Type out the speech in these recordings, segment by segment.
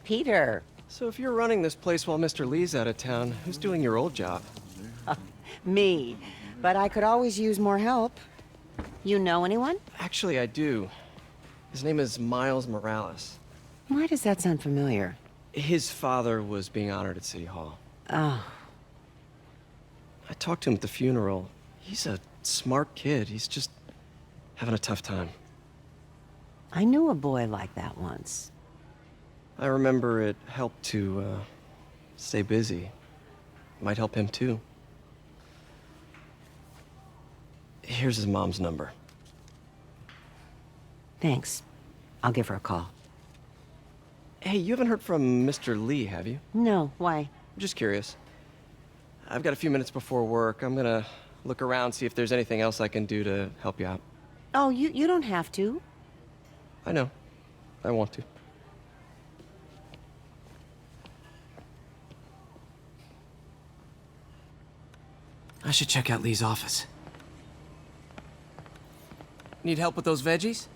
Peter. So if you're running this place while Mr. Lee's out of town, who's doing your old job? Me. But I could always use more help. You know anyone? Actually, I do. His name is Miles Morales. Why does that sound familiar? His father was being honored at City Hall. Oh. I talked to him at the funeral. He's a smart kid. He's just having a tough time. I knew a boy like that once. I remember it helped to, stay busy. Might help him, too. Here's his mom's number. Thanks. I'll give her a call. Hey, you haven't heard from Mr. Lee, have you? No, why? I'm just curious. I've got a few minutes before work. I'm gonna look around, see if there's anything else I can do to help you out. Oh, you don't have to. I know. I want to. I should check out Lee's office. Need help with those veggies?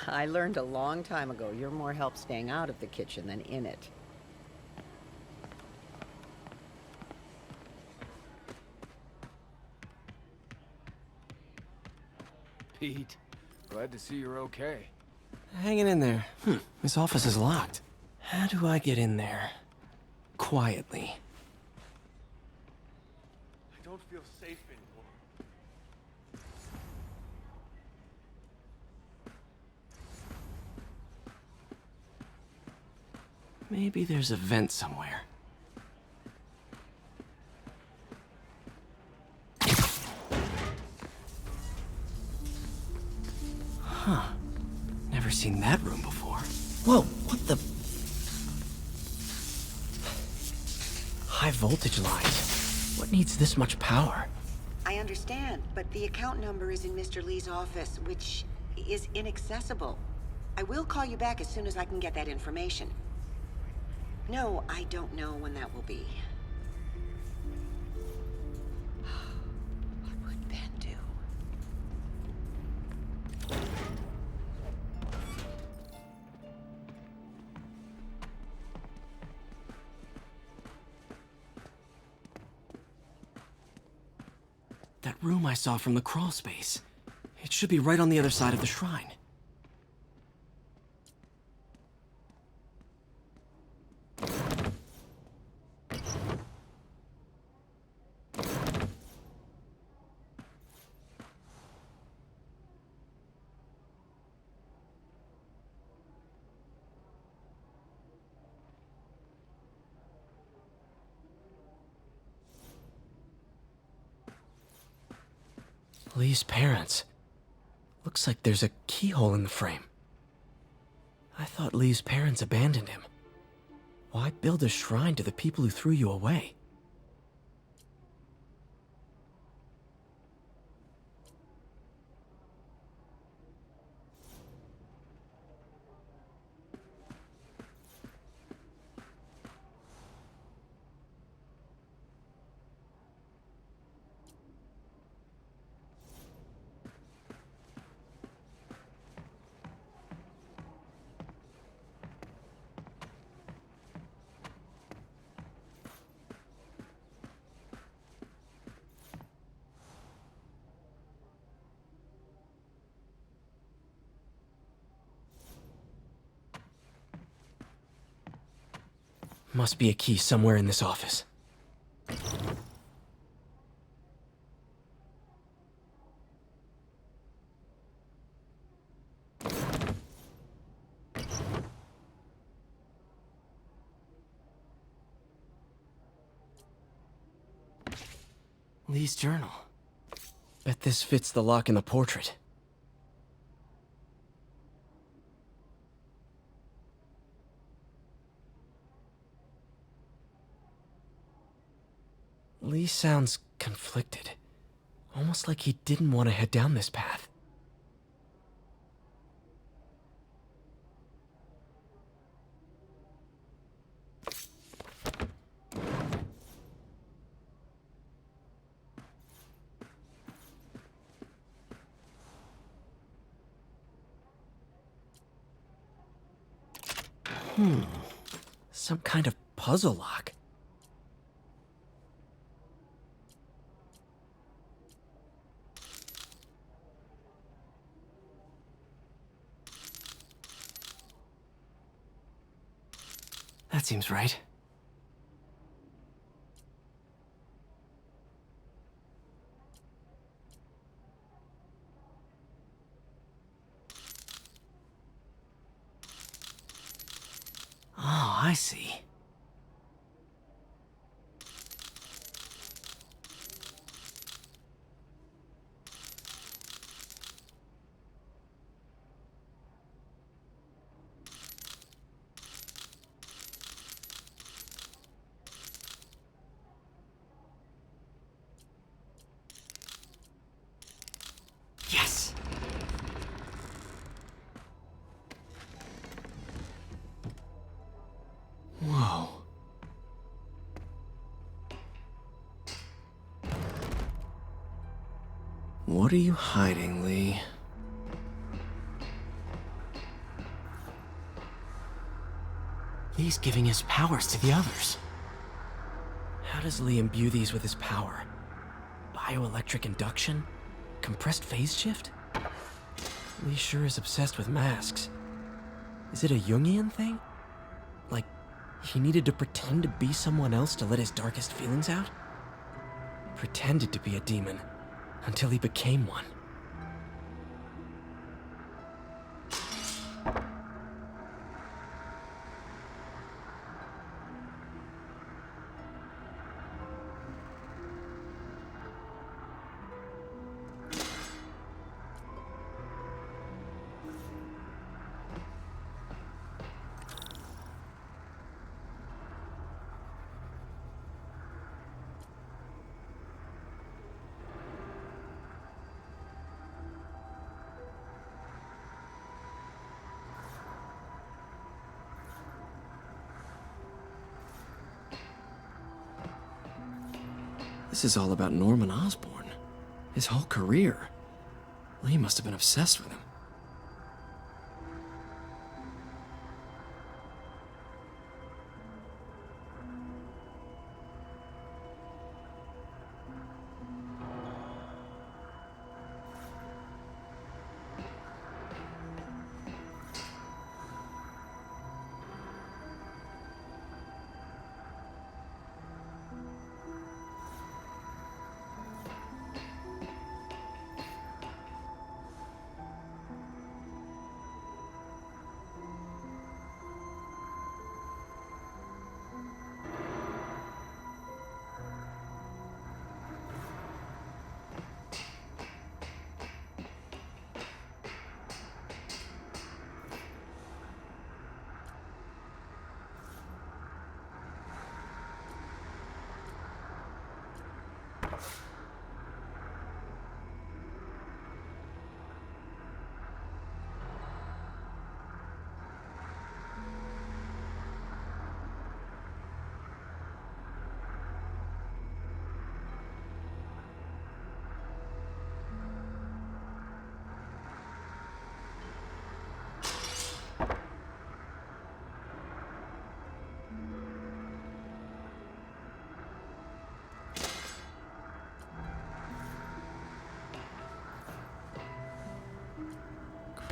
I learned a long time ago you're more help staying out of the kitchen than in it. Pete, glad to see you're okay. Hanging in there. This office is locked. How do I get in there? Quietly. I don't feel safe anymore. Maybe there's a vent somewhere. Huh. Never seen that room before. Whoa, what the... High voltage lines. What needs this much power? I understand, but the account number is in Mr. Lee's office, which is inaccessible. I will call you back as soon as I can get that information. No, I don't know when that will be. What would Ben do? That room I saw from the crawl space. It should be right on the other side of the shrine. Lee's parents. Looks like there's a keyhole in the frame. I thought Lee's parents abandoned him. Why build a shrine to the people who threw you away? Must be a key somewhere in this office. Lee's journal. Bet this fits the lock in the portrait. Lee sounds conflicted. Almost like he didn't want to head down this path. Some kind of puzzle lock. That seems right. Oh, I see. Yes! Whoa. What are you hiding, Lee? Lee's giving his powers to the others. How does Lee imbue these with his power? Bioelectric induction? Compressed phase shift? Lee sure is obsessed with masks. Is it a Jungian thing? Like, he needed to pretend to be someone else to let his darkest feelings out? Pretended to be a demon, until he became one. This is all about Norman Osborn. His whole career. Lee must have been obsessed with him.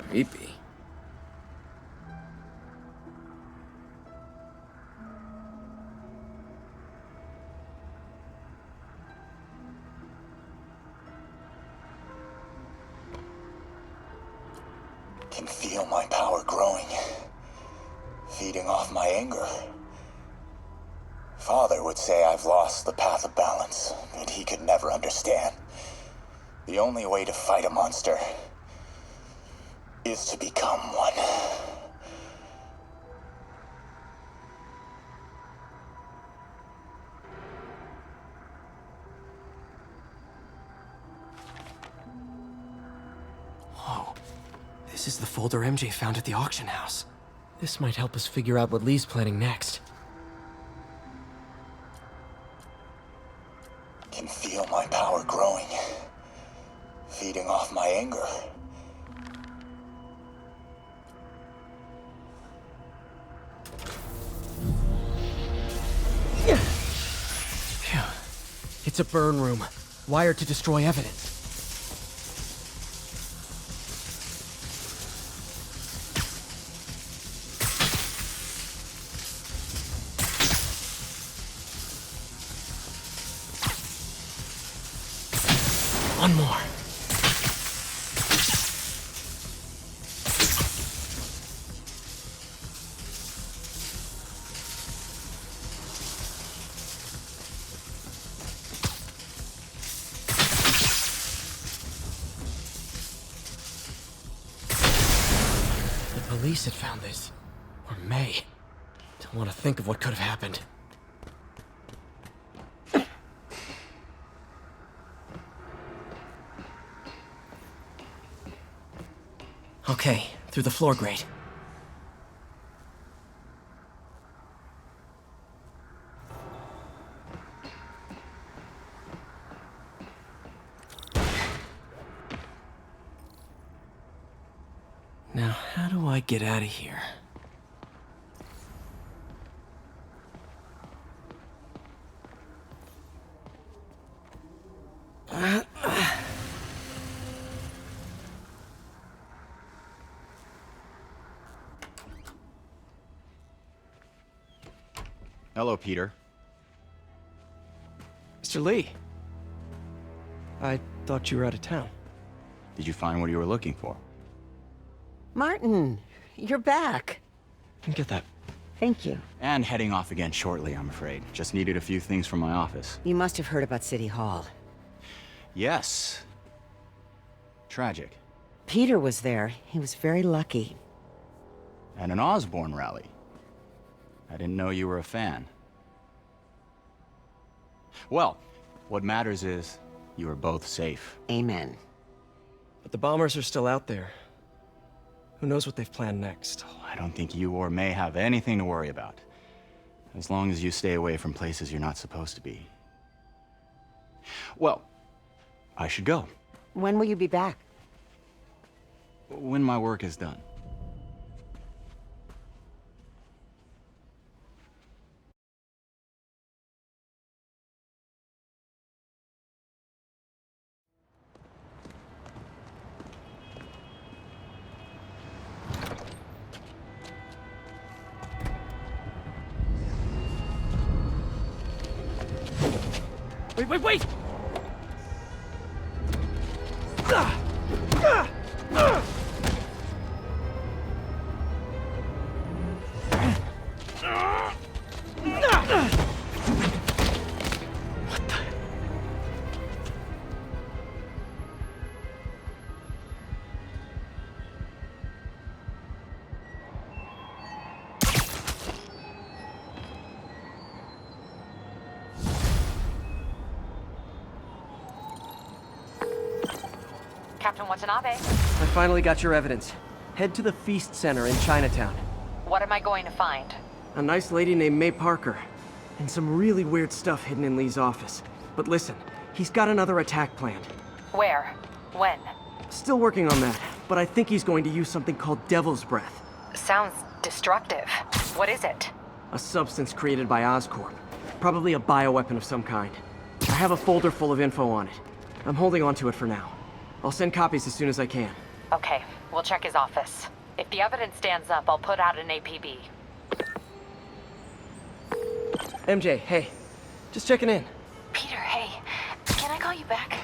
Creepy. Can feel my power growing, feeding off my anger. Father would say I've lost the path of balance, but he could never understand. The only way to fight a monster is to become one. Whoa. This is the folder MJ found at the auction house. This might help us figure out what Lee's planning next. Can feel my power growing, feeding off my anger. It's a burn room, wired to destroy evidence. One more. The police had found this. Or may. Don't want to think of what could have happened. Okay, through the floor grate. Now, how do I get out of here? Hello, Peter. Mr. Lee. I thought you were out of town. Did you find what you were looking for? Martin, you're back. Can get that. Thank you. And heading off again shortly, I'm afraid. Just needed a few things from my office. You must have heard about City Hall. Yes. Tragic. Peter was there. He was very lucky. And an Osborn rally. I didn't know you were a fan. Well, what matters is you are both safe. Amen. But the bombers are still out there. Who knows what they've planned next? I don't think you or May have anything to worry about. As long as you stay away from places you're not supposed to be. Well, I should go. When will you be back? When my work is done. Wait! Captain Watanabe, I finally got your evidence. Head to the Feast Center in Chinatown. what am I going to find? A nice lady named May Parker. And some really weird stuff hidden in Lee's office. But listen, he's got another attack planned. Where? When? Still working on that, but I think he's going to use something called Devil's Breath. Sounds destructive. What is it? A substance created by Oscorp. Probably a bioweapon of some kind. I have a folder full of info on it. I'm holding on to it for now. I'll send copies as soon as I can. Okay, we'll check his office. If the evidence stands up, I'll put out an APB. MJ, hey. Just checking in. Peter, hey. Can I call you back?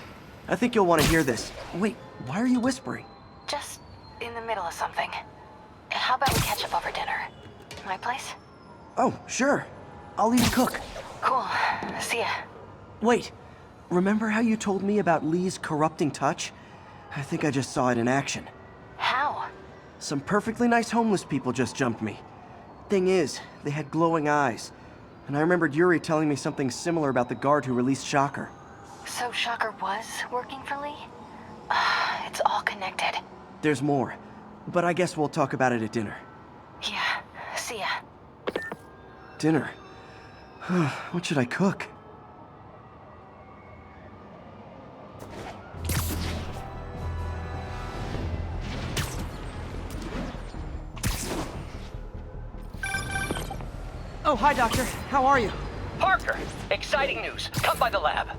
I think you'll want to hear this. Wait, why are you whispering? Just in the middle of something. How about we catch up over dinner? My place? Oh, sure. I'll even cook. Cool. See ya. Wait, remember how you told me about Lee's corrupting touch? I think I just saw it in action. How? Some perfectly nice homeless people just jumped me. Thing is, they had glowing eyes. And I remembered Yuri telling me something similar about the guard who released Shocker. So Shocker was working for Lee? It's all connected. There's more, but I guess we'll talk about it at dinner. Yeah. See ya. Dinner? What should I cook? Oh, hi, Doctor. How are you? Parker, exciting news. Come by the lab.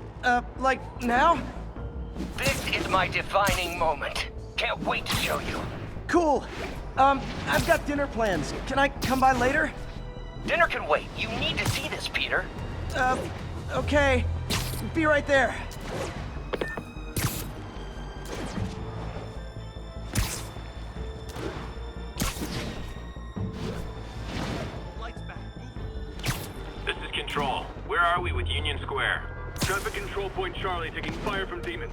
Like now? This is my defining moment. Can't wait to show you. Cool. I've got dinner plans. Can I come by later? Dinner can wait. You need to see this, Peter. Okay. Be right there. This is Control. Where are we with Union Square? Traffic control point Charlie taking fire from demons.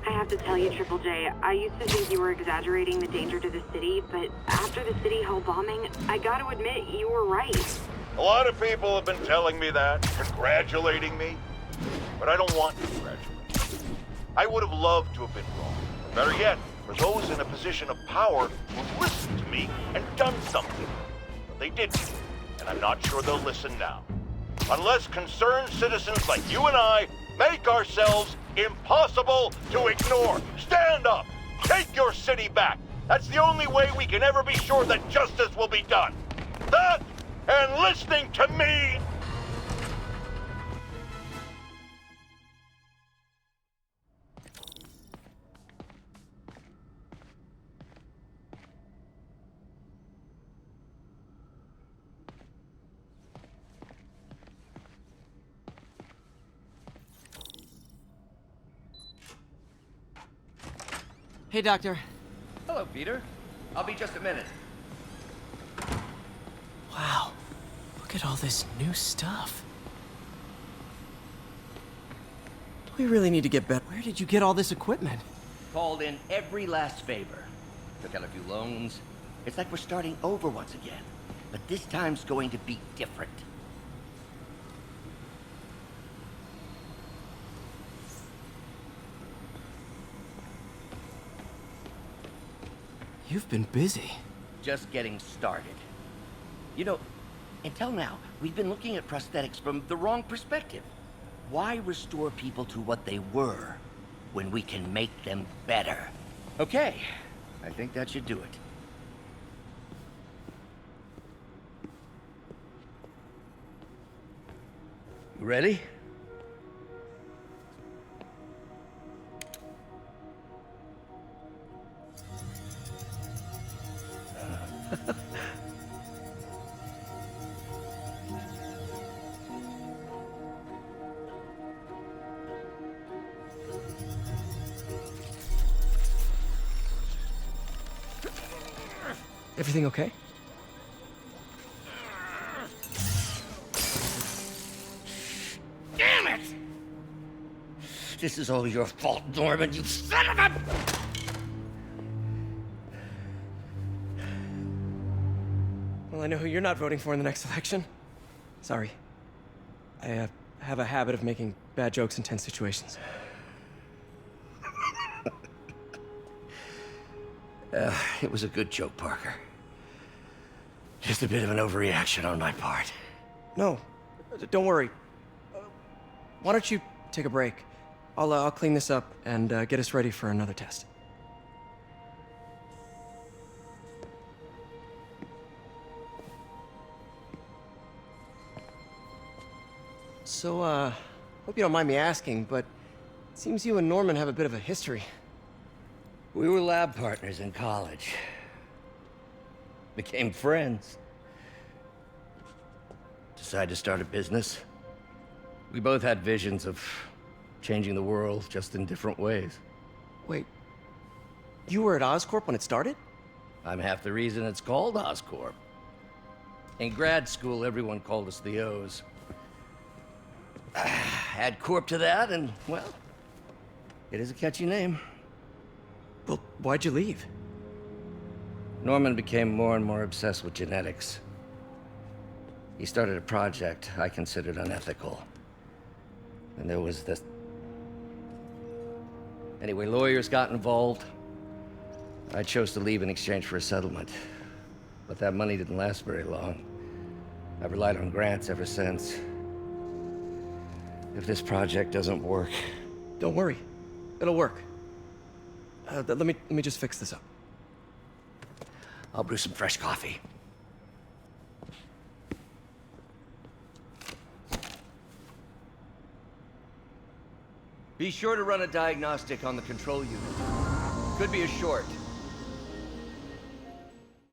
I have to tell you, Triple J, I used to think you were exaggerating the danger to the city, but after the City Hall bombing, I gotta admit, you were right. A lot of people have been telling me that, congratulating me, but I don't want to congratulate. I would have loved to have been wrong. Or better yet, for those in a position of power who've listened to me and done something. But they didn't, and I'm not sure they'll listen now. Unless concerned citizens like you and I make ourselves impossible to ignore. Stand up! Take your city back! That's the only way we can ever be sure that justice will be done. That, and listening to me. Hey, Doctor. Hello, Peter. I'll be just a minute. Wow. Look at all this new stuff. We really need to get better. Where did you get all this equipment? Called in every last favor. Took out a few loans. It's like we're starting over once again. But this time's going to be different. You've been busy. Just getting started. You know, until now, we've been looking at prosthetics from the wrong perspective. Why restore people to what they were when we can make them better? Okay, I think that should do it. You ready? Everything okay? Damn it! This is all your fault, Norman, you son of a... Well, I know who you're not voting for in the next election. Sorry. I have a habit of making bad jokes in tense situations. It was a good joke, Parker. Just a bit of an overreaction on my part. No, don't worry. Why don't you take a break? I'll clean this up and get us ready for another test. So, hope you don't mind me asking, but it seems you and Norman have a bit of a history. We were lab partners in college. Became friends. Decided to start a business. We both had visions of changing the world, just in different ways. Wait, you were at Oscorp when it started? I'm half the reason it's called Oscorp. In grad school, everyone called us the O's. Add Corp to that, and, well, it is a catchy name. Well, why'd you leave? Norman became more and more obsessed with genetics. He started a project I considered unethical. And there was this... Anyway, lawyers got involved. I chose to leave in exchange for a settlement. But that money didn't last very long. I've relied on grants ever since. If this project doesn't work... Don't worry. It'll work. Let me just fix this up. I'll brew some fresh coffee. Be sure to run a diagnostic on the control unit. Could be a short.